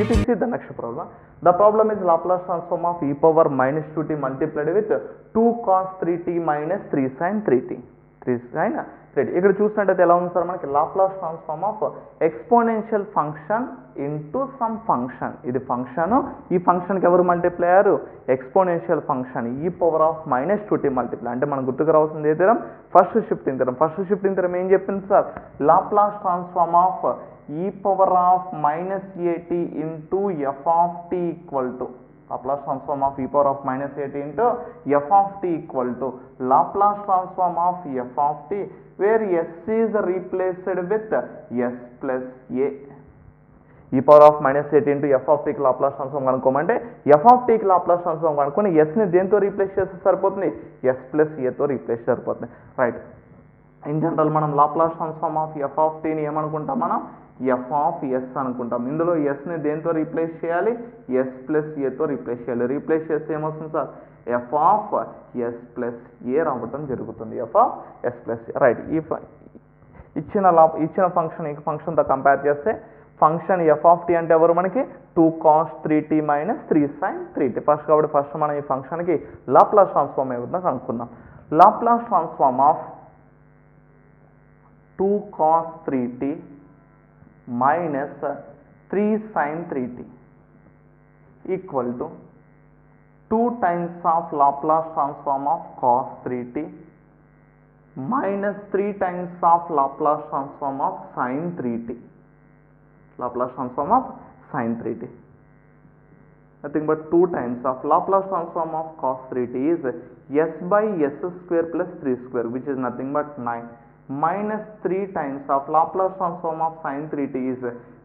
If you see the next problem, the problem is Laplace transform of e power minus 2t multiplied with 2 cos 3t minus 3 sin 3t. 3 sin 3t. ఇక్కడ చూసినట్టయితే ఎలా ఉంది sir మనకి Laplace transform of exponential function into some function. ఇది function, ఈ ఫంక్షన్కి ఎవరు multiply అయ్యారు? ఎక్స్పోనెన్షియల్ ఫంక్షన్ ఈ power of minus 2t multiply. అంటే మనం గుర్తుకు రావాల్సింది ఏ theorem? First shifting theorem. First shifting theorem ఏం చెప్పింది sir? Laplace transform of e power of minus at into f of t equal to Laplace transform of e power of minus at into f of t equal to Laplace transform of f of t, where s is replaced with s plus a. e power of minus at into f of t కి Laplace transform కనుక్కోమంటే f of t కి Laplace transform కనుక్కొని s ని దేంతో replace చేస్తే సరిపోతుంది? s plus a తో replace సరిపోతుంది. రైట్. ఇన్ జనరల్ మనం Laplace transform of f of t ని ఏమనుకుంటాం? మనం f of s అనుకుంటాం. ఇందులో s ని దేంతో రీప్లేస్ చేయాలి? s ప్లస్ ఏతో రీప్లేస్ చేయాలి. రీప్లేస్ చేస్తే ఏమొస్తుంది sir? f of s plus a రావటం జరుగుతుంది. f of s plus a. Right. ఈ ఇచ్చిన ఫంక్షన్ ఈ ఫంక్షన్తో కంపేర్ చేస్తే ఫంక్షన్ f of t అంటే ఎవరు మనకి? 2 cos 3t minus 3 sin 3t. First కాబట్టి ఫస్ట్ మనం ఈ ఫంక్షన్కి లాప్లాస్ ట్రాన్స్ఫార్మ్ ఏమవుతుందో కనుక్కుందాం. Laplace transform of 2 cos 3t minus 3 sin 3t equal to 2 times of Laplace transform of cos 3t minus 3 times of Laplace transform of sin 3t. Laplace transform of sin 3t. Nothing but 2 times of Laplace transform of cos 3t is s by s square plus 3 square, which is nothing but 9. Minus 3 times of Laplace transform of sin 3t is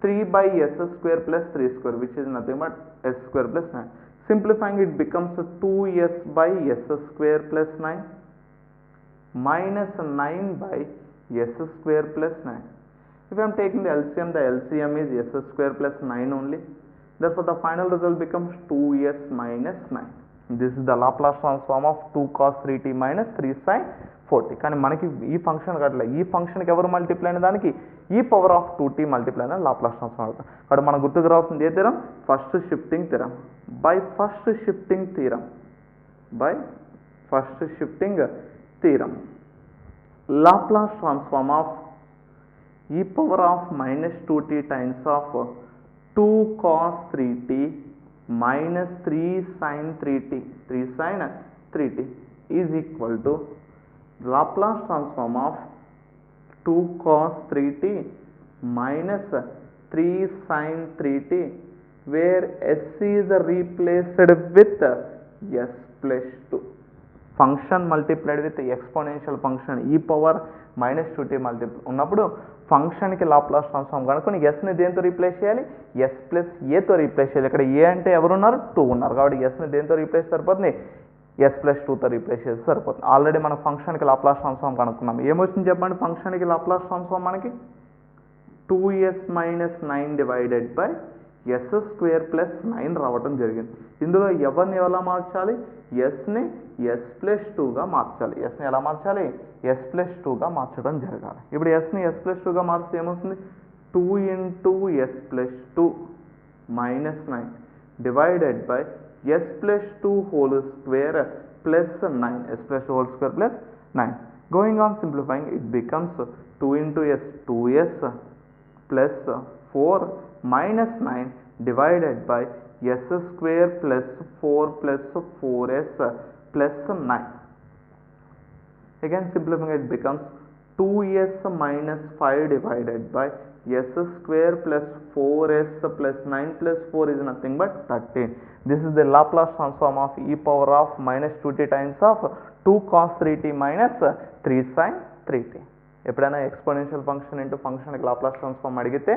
3 by s square plus 3 square, which is nothing but s square plus 9. Simplifying it becomes 2s by s square plus 9 minus 9 by s square plus 9. If I am taking the LCM is s square plus 9 only. Therefore, the final result becomes 2s minus 9. This is the Laplace transform of 2 cos 3t minus 3 sin 4t. కానీ మనకి ఈ function కట్ల ఈ ఫంక్షన్కి ఎవరు multiply అయిన దానికి ఈ power of 2t multiply అయిన లాప్లాస్ ట్రాన్స్ఫార్మ్ అవుతుంది. కాబట్టి మనకు గుర్తుకు రావాల్సింది ఏ theorem? First shifting theorem. By first shifting theorem Laplace transform of e power of minus 2t times of 2 cos 3t minus 3 sin 3t is equal to Laplace transform of 2 cos 3t minus 3 sin 3t, where s is replaced with s plus 2. Function multiplied with exponential function e power minus 2t multiple ఉన్నప్పుడు ఫంక్షన్కి Laplace transform కనుక్కొని s ని దేంతో replace చేయాలి? s plus ఏతో replace చేయాలి. ఇక్కడ ఏ అంటే ఎవరున్నారు? 2 ఉన్నారు. కాబట్టి s ని దేంతో రీప్లేస్ సరిపోతుంది? s ప్లస్ 2తో రీప్లేస్ చేస్తే సరిపోతుంది. ఆల్రెడీ మనం ఫంక్షన్కి లాప్లాస్ ట్రాన్స్ఫార్మ్ కనుక్కున్నాం. ఏమొచ్చింది చెప్పండి? ఫంక్షన్కి లాప్లాస్ ట్రాన్స్ఫార్మ్ మనకి 2s minus 9 divided by s square plus 9 రావడం జరిగింది. ఇందులో ఎవరిని ఎలా మార్చాలి? sని s ప్లస్ 2గా మార్చాలి. sని ఎలా మార్చాలి? s ప్లస్ 2గా మార్చడం జరగాలి. ఇప్పుడు sని s ప్లస్ 2గా మార్చితే ఏమవుతుంది? 2 into s plus 2 minus 9 divided by s plus 2 whole square plus 9. s plus 2 whole square plus 9. Going on simplifying, it becomes 2 into s, 2s plus 4 minus 9 divided by s square plus 4 plus 4s plus 9. Again simplifying, it becomes 2s minus 5 divided by s square plus 4s plus 9 plus 4 is nothing but 13. This is the Laplace transform of e power of minus 2t times of 2 cos 3t minus 3 sin 3t. ఎప్పుడైనా exponential function into ఫంక్షన్కి Laplace transform అడిగితే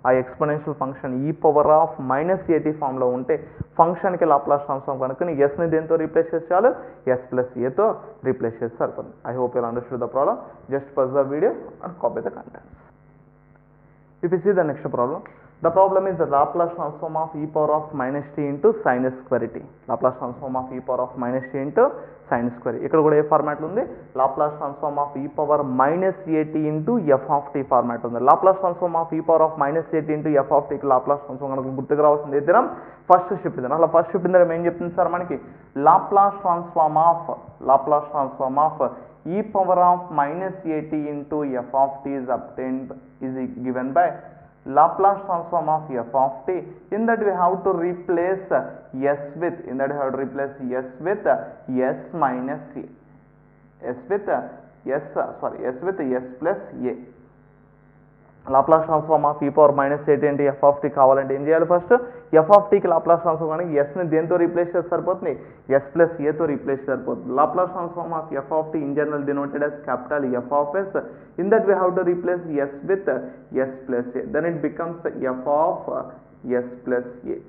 ఆ exponential function ఈ power of minus ఏటీ ఫామ్లో ఉంటే ఫంక్షన్కి Laplace transform కనుక్కొని ఎస్ని దేంతో రీప్లేస్ చేసేయాలి? ఎస్ ప్లస్ ఏతో రీప్లేస్ చేస్తే సరిపోతుంది. I hope you understood the problem. Just pause the video and copy the content. If you see the next problem, The problem is the Laplace transform of e power of minus t into sin square t. Laplace transform of e power of minus t into sin square. ఇక్కడ కూడా ఏ format ఉంది? Laplace transform of e power minus at into f of t format ఉంది. Laplace transform of e power of minus at into f of t కి Laplace transform మనకు గుర్తుకు రావాల్సింది ఏదైనా first shift ఇద్దాం. అలా ఫస్ట్ షిఫ్ట్ ఇందులో ఏం చెప్తుంది సార్ మనకి? Laplace transform of e power of minus at into f of t is obtained is given by Laplace transform of f of t. In that we have to replace s with s minus a, s with s plus a. Laplace transform of e power minus a into f of t కావాలంటే ఏం చేయాలి? First f of t కి Laplace transform కానీ s ని దేంతో replace చేస్తే సరిపోతుంది? s plus a తో రీప్లేస్ సరిపోతుంది. Laplace transform of f of t in general denoted as capital F of s. In that we have to replace s with s plus a. Then it becomes f of s plus a.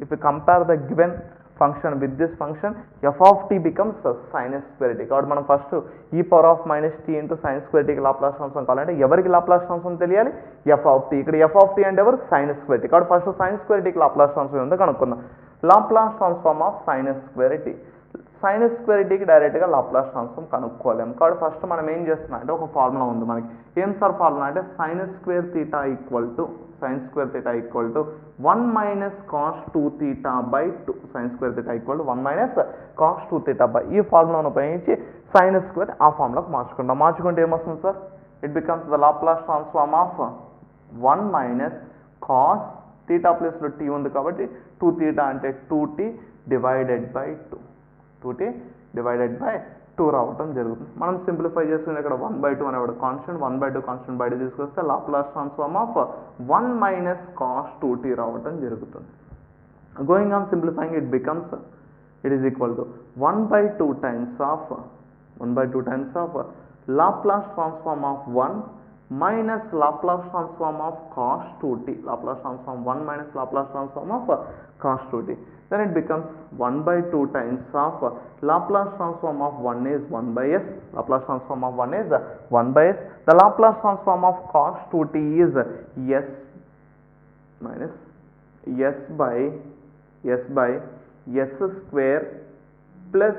If we compare the given function with this function, f of t becomes sin square t. కాబట్టి మనం first e power of minus t into sin square t కి Laplace transform కావాలంటే ఎవరికి Laplace transform తెలియాలి? f of t. ఇక్కడ f of t అంటే ఎవరు? sin square t. కాబట్టి ఫస్ట్ sin square t కి Laplace transform ఉందో కనుక్కుందాం. Laplace transform of sin square t. sin square t కి డైరెక్ట్గా Laplace transform కనుక్కోలేము. కాబట్టి ఫస్ట్ మనం ఏం చేస్తున్నాం అంటే ఒక ఫార్ములా ఉంది మనకి. ఏం సార్ ఫార్ములా అంటే sin square theta equal to 1 minus cos 2 theta by 2. sin square theta equal to 1 minus cos 2 theta by ఈ ఫార్ములాను ఉపయోగించి sin square ఆ ఫార్ములాకు మార్చుకుంటే ఏమొస్తుంది sir? It becomes the Laplace transform of 1 minus cos theta plus t ఉంది కాబట్టి 2 theta అంటే 2t divided by 2 రావటం జరుగుతుంది. మనం సింప్లిఫై చేసుకుని ఇక్కడ 1/2 అనేవాడు కాన్స్టెంట్, 1/2 కాన్స్టెంట్ బయట తీసుకొస్తే Laplace transform of 1 minus cos 2t రావటం జరుగుతుంది. Going on simplifying, it is equal to 1/2 times of Laplace transform of 1 minus Laplace transform of cos 2t. Laplace transform 1 minus Laplace transform of cos 2t. Then it becomes 1/2 times of Laplace transform of 1 is 1 by s. Laplace transform of 1 is 1 by s. The Laplace transform of cos 2t is s minus s by s square plus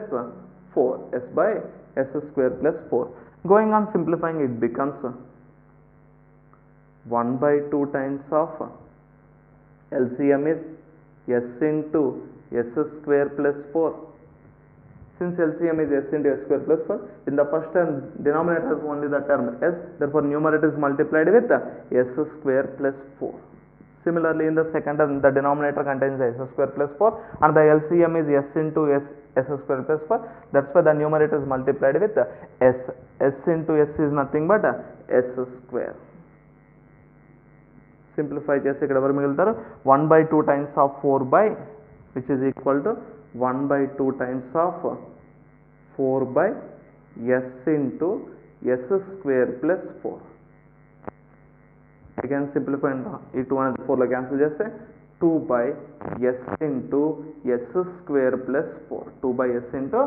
4. s by s square plus 4. Going on simplifying, it becomes 1/2 times of LCM is s into s square plus 4. Since LCM is s into s square plus 4, in the first term denominator is only the term s, therefore numerator is multiplied with s square plus 4. Similarly, in the second term the denominator contains s square plus 4 and the LCM is s into s square plus 4. That's why the numerator is multiplied with s. s into s is nothing but s square. Simplify చేస్తే ఇక్కడ ఎవరు మిగులుతారు? 1/2 times of 4 by which is equal to 1/2 times of 4 by s into s square plus 4. Again simplify ఈ 2 అనేది 4 లో cancel చేస్తే 2 by s into s square plus 4. 2 by s into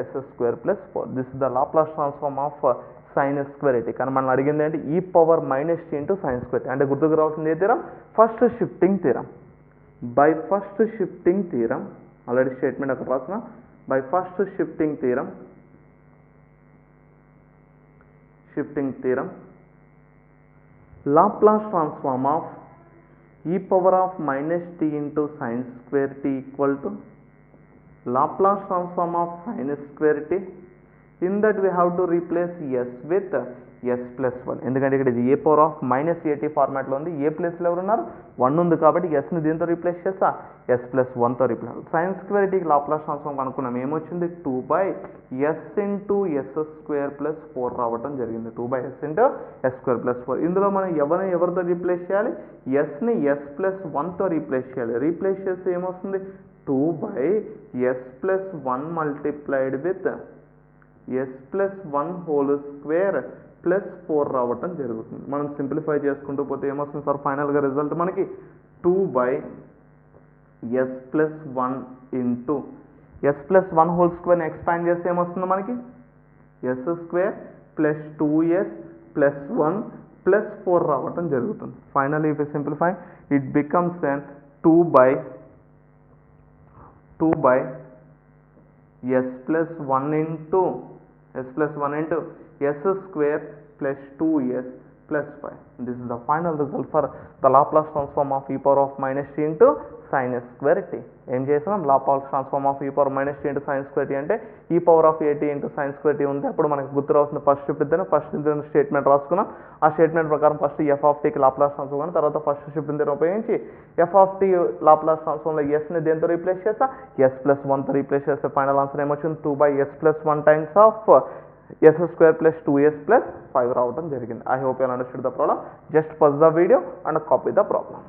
s square plus 4. This is the Laplace transform of sin square t. కానీ మనం అడిగింది ఏంటి? e power minus t into sin square t. అంటే గుర్తుకు రావాల్సింది ఏ theorem? First shifting theorem. By first shifting theorem already statement అక్కడ రాసిన. By first shifting theorem Laplace transform of e power of minus t into sin square t equal to Laplace transform of sin square t. In that we have to replace s with s plus 1. ఎందుకంటే ఇక్కడ ఇది ఏ power of minus ఏటీ ఫార్మాట్లో ఉంది. ఏ ప్లేస్లో ఎవరు ఉన్నారు? 1 ఉంది కాబట్టి ఎస్ని దీంతో రీప్లేస్ చేస్తా s plus 1తో రీప్లేస్. సైన్ స్క్వేర్ టీకి Laplace ట్రాన్స్ఫార్మ్ కనుక్కున్నాం. ఏమొచ్చింది? 2 by s into s square plus 4 రావటం జరిగింది. 2 by s into s square plus 4. ఇందులో మనం ఎవరితో రీప్లేస్ చేయాలి? sని s plus 1తో రీప్లేస్ చేయాలి. రీప్లేస్ చేస్తే ఏమొస్తుంది? 2 by s plus 1 multiplied with s plus 1 whole square plus 4 రావటం జరుగుతుంది. మనం సింప్లిఫై చేసుకుంటూ పోతే ఏమొస్తుంది సార్? ఫైనల్గా రిజల్ట్ మనకి 2 by s plus 1 into s plus 1 whole స్క్వేర్ని ఎక్స్పాండ్ చేస్తే ఏమొస్తుంది మనకి? s square plus 2s plus 1 plus 4 రావటం జరుగుతుంది. Finally if simplify it becomes then 2 by s plus 1 into s square plus 2s plus 5. This is the final result for the Laplace transform of e power of minus t into sin square t. ఏం చేసాం, Laplace transform of e power minus t into sin square t అంటే e power of at into sin square t ఉంది. అప్పుడు మనకు గుర్తు రావాల్సిన first statement రాసుకున్నాం. ఆ స్టేట్మెంట్ ప్రకారం ఫస్ట్ f of t కి Laplace transform కానీ తర్వాత ఫస్ట్ షిఫ్ట్ ని ఉపయోగించి f of t Laplace transform లో s ని దేంతో రీప్లేస్ చేస్తా, s plus 1 తో రీప్లేస్ చేస్తే ఫైనల్ ఆన్సర్ ఏమొచ్చింది, 2 by s plus 1 times of s square plus 2s plus 5 రావడం జరిగింది. I hope you understood the problem. Just pause the video and copy the problem.